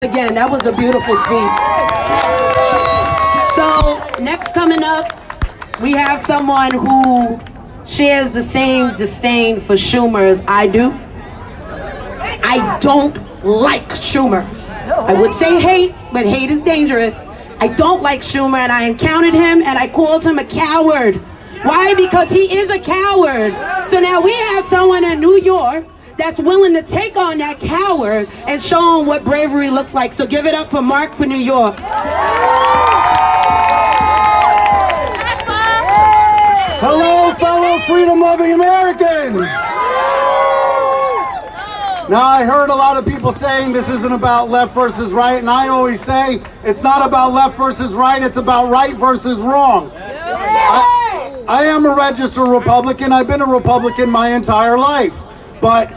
Again, that was a beautiful speech. So, next coming up, we have someone who shares the same disdain for Schumer as I do. I don't like Schumer. I would say hate, but hate is dangerous. I don't like Schumer, and I encountered him, and I called him a coward. Why? Because he is a coward. So now we have someone in New York that's willing to take on that coward and show him what bravery looks like. So give it up for Mark for New York. Hello, fellow freedom-loving Americans. Now, I heard a lot of people saying this isn't about left versus right, and I always say it's not about left versus right, it's about right versus wrong. I am a registered Republican. I've been a Republican my entire life, but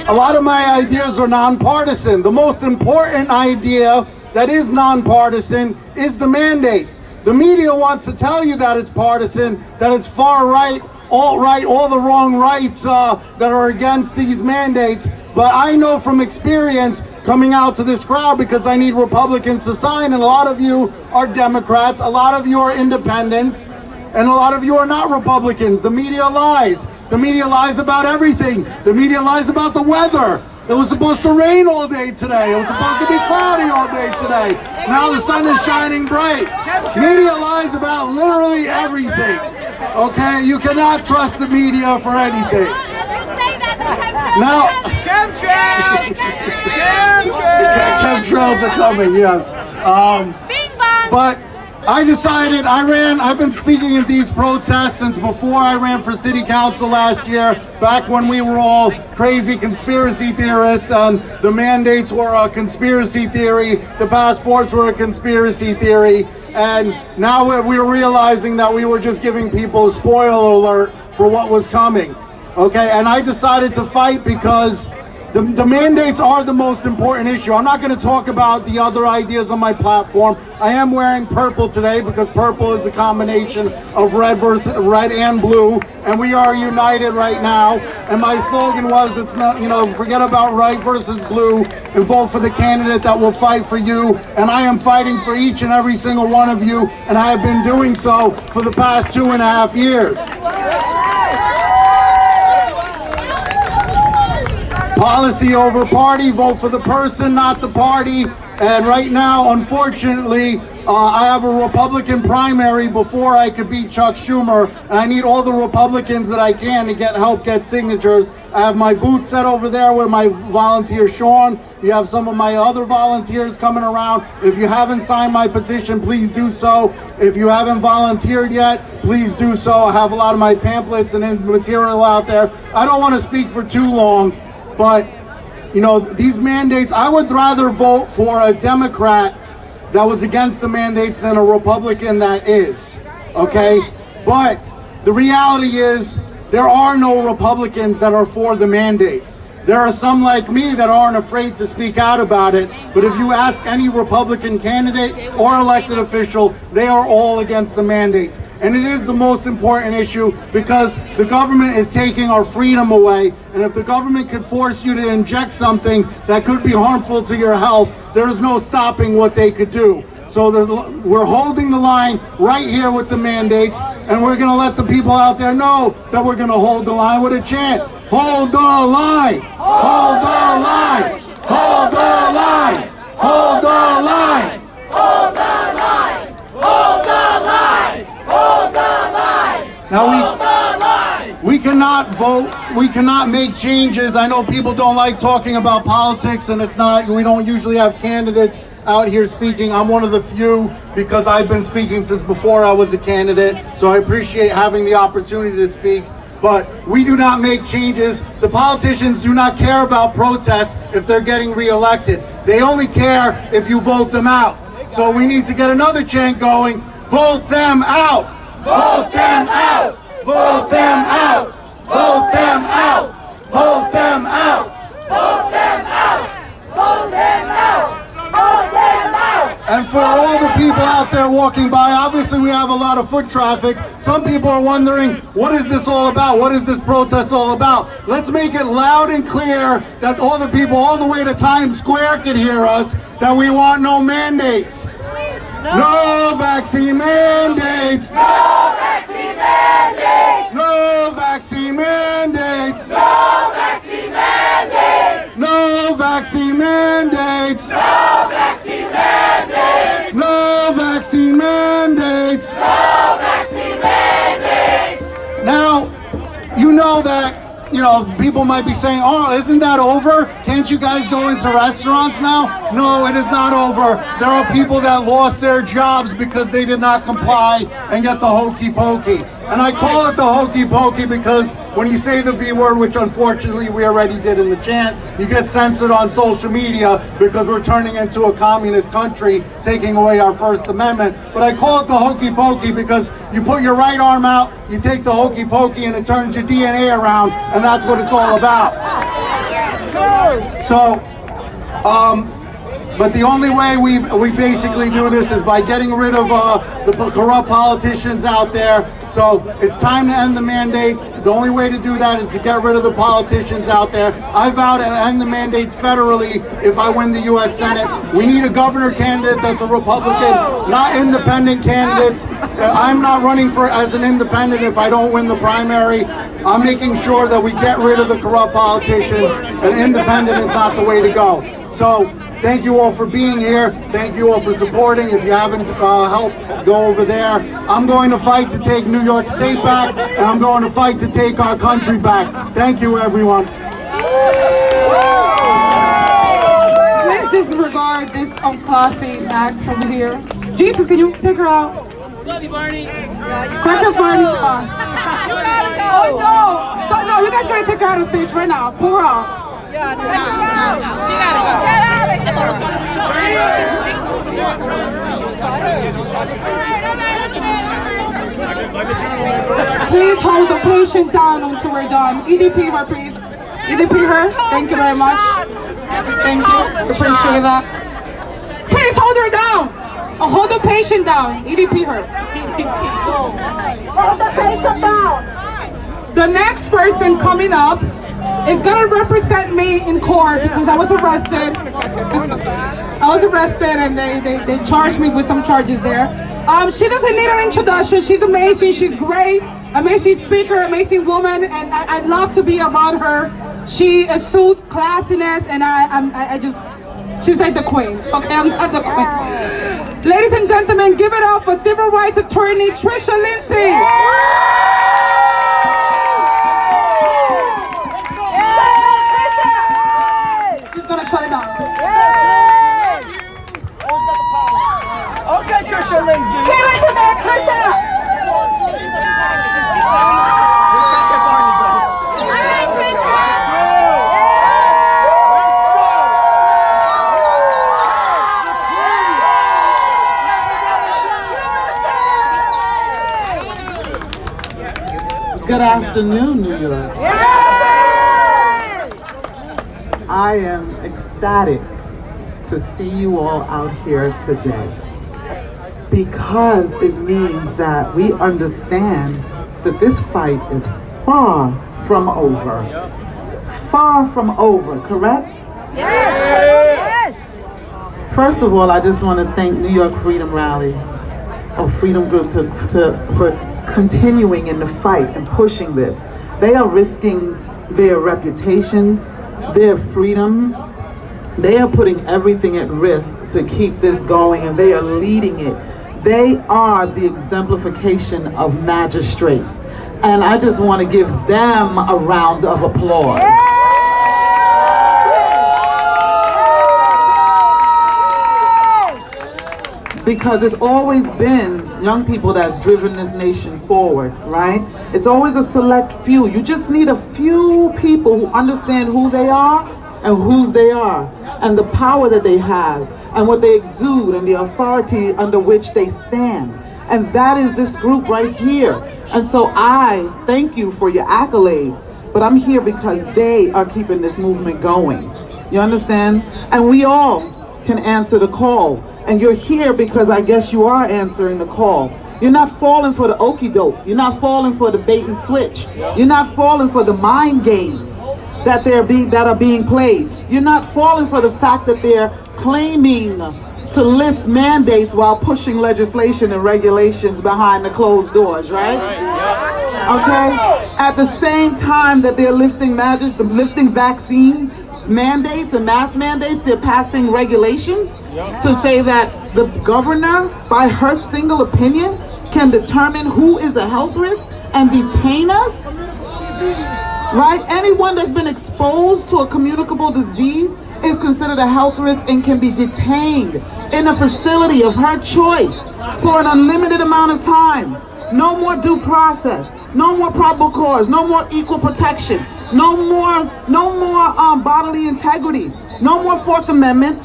a lot of my ideas are nonpartisan. The most important idea that is nonpartisan is the mandates. The media wants to tell you that it's partisan, that it's far right, alt-right, all the wrong rights that are against these mandates. But I know from experience coming out to this crowd, because I need Republicans to sign, and a lot of you are Democrats, a lot of you are independents, and a lot of you are not Republicans. The media lies. The media lies about everything. The media lies about the weather. It was supposed to rain all day today. It was supposed to be cloudy all day today. Now the sun is shining bright. Media lies about literally everything. Okay? You cannot trust the media for anything. Now, chemtrails are coming, yes. But I decided, I've been speaking at these protests since before I ran for city council last year, back when we were all crazy conspiracy theorists and the mandates were a conspiracy theory, the passports were a conspiracy theory, and now we're realizing that we were just giving people a spoiler alert for what was coming. Okay, and I decided to fight because the mandates are the most important issue. I'm not going to talk about the other ideas on my platform. I am wearing purple today because purple is a combination of red and blue, and we are united right now. And my slogan was, it's not, forget about right versus blue and vote for the candidate that will fight for you. And I am fighting for each and every single one of you, and I have been doing so for the past 2.5 years. Policy over party, vote for the person, not the party. And right now, unfortunately, I have a Republican primary before I could beat Chuck Schumer, and I need all the Republicans that I can to help get signatures. I have my booth set over there with my volunteer Sean. You have some of my other volunteers coming around. If you haven't signed my petition, please do so. If you haven't volunteered yet, please do so. I have a lot of my pamphlets and material out there. I don't want to speak for too long, but these mandates, I would rather vote for a Democrat that was against the mandates than a Republican that is, okay? But the reality is there are no Republicans that are for the mandates. There are some like me that aren't afraid to speak out about it, but if you ask any Republican candidate or elected official, they are all against the mandates. And it is the most important issue because the government is taking our freedom away, and if the government could force you to inject something that could be harmful to your health, there is no stopping what they could do. So we're holding the line right here with the mandates, and we're going to let the people out there know that we're going to hold the line with a chant. Hold the line! Hold the line! Hold the line! Hold the line! Hold the line! Hold the line! Hold the line! Now we cannot vote, we cannot make changes. I know people don't like talking about politics, and we don't usually have candidates out here speaking. I'm one of the few because I've been speaking since before I was a candidate, so I appreciate having the opportunity to speak. But we do not make changes. The politicians do not care about protests if they're getting reelected. They only care if you vote them out. So we need to get another chant going. Vote them out! Vote them out! Vote them out! Vote them out! Vote them out! Vote them out! Vote them out! Vote them out! And for all the people people out there walking by. Obviously, we have a lot of foot traffic. Some people are wondering, what is this all about? What is this protest all about? Let's make it loud and clear that all the people all the way to Times Square can hear us, that we want no mandates. No vaccine mandates. No vaccine mandates. No vaccine mandates. No vaccine mandates. No vaccine mandates. No vaccine mandates. No vaccine mandates. No vaccine mandates. Now, you know that, people might be saying, oh, isn't that over? Can't you guys go into restaurants now? No, it is not over. There are people that lost their jobs because they did not comply and get the hokey pokey. And I call it the hokey pokey because when you say the V word, which unfortunately we already did in the chant, you get censored on social media because we're turning into a communist country, taking away our First Amendment. But I call it the hokey pokey because you put your right arm out, you take the hokey pokey, and it turns your DNA around, and that's what it's all about. So, but the only way we basically do this is by getting rid of the corrupt politicians out there. So it's time to end the mandates. The only way to do that is to get rid of the politicians out there. I vow to end the mandates federally if I win the U.S. Senate. We need a governor candidate that's a Republican, not independent candidates. I'm not running as an independent if I don't win the primary. I'm making sure that we get rid of the corrupt politicians, and independent is not the way to go. So, thank you all for being here. Thank you all for supporting. If you haven't helped, go over there. I'm going to fight to take New York State back, and I'm going to fight to take our country back. Thank you, everyone. Let's disregard this unclassy act over here. Jesus, can you take her out? Love you, Barney. Crack up, Barney. You gotta go. Oh, no. So, no, you guys gotta take her out of stage right now. Pull her out. Yeah, take her out. She gotta go. Get out of here. I thought it was part of the show. Please hold the patient down until we're done. EDP her, please. EDP her. Thank you very much. Thank you. Appreciate that. Please hold her down. Hold the patient down. EDP her. Hold the patient down. The next person coming up is gonna represent me in court because I was arrested. And they charged me with some charges there. She doesn't need an introduction. She's amazing. She's great. Amazing speaker, amazing woman, and I love to be around her. She exudes classiness, and she's like the queen. Okay, I'm not the queen. Ladies and gentlemen, give it up for civil rights attorney Trisha Lindsay. She's gonna shut it down. Okay, Trisha Lindsay. Give it to me, Trisha. All right, Trisha. Good afternoon, New York. I am ecstatic to see you all out here today because it means that we understand that this fight is far from over. Far from over, correct? Yes. First of all, I just want to thank New York Freedom Rally or Freedom Group for continuing in the fight and pushing this. They are risking their reputations, their freedoms. They are putting everything at risk to keep this going, and they are leading it. They are the exemplification of magistrates, and I just want to give them a round of applause. Because it's always been young people that's driven this nation forward, right? It's always a select few. You just need a few people who understand who they are and whose they are, and the power that they have, and what they exude, and the authority under which they stand. And that is this group right here. And so I thank you for your accolades, but I'm here because they are keeping this movement going. You understand? And we all can answer the call. and you're here because I guess you are answering the call. You're not falling for the okie doke. You're not falling for the bait and switch. You're not falling for the mind games that are being played. You're not falling for the fact that they're claiming to lift mandates while pushing legislation and regulations behind the closed doors, right? Okay? At the same time that they're lifting vaccine mandates and mask mandates, they're passing regulations to say that the governor, by her single opinion, can determine who is a health risk and detain us, right? Anyone that's been exposed to a communicable disease is considered a health risk and can be detained in a facility of her choice for an unlimited amount of time. No more due process, no more probable cause, no more equal protection, no more bodily integrity, no more Fourth Amendment,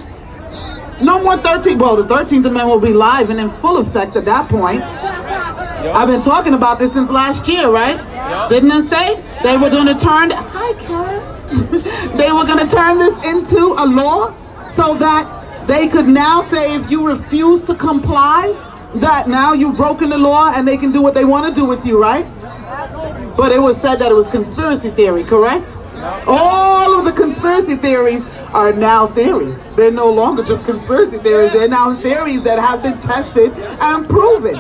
no more 13th. Well, the 13th Amendment will be live and in full effect at that point. I've been talking about this since last year, right? Didn't it say they were going to turn? Hi, Kat. They were going to turn this into a law so that they could now say if you refuse to comply, that now you've broken the law and they can do what they want to do with you, right? But it was said that it was conspiracy theory, correct? All of the conspiracy theories are now theories. They're no longer just conspiracy theories. They're now theories that have been tested and proven.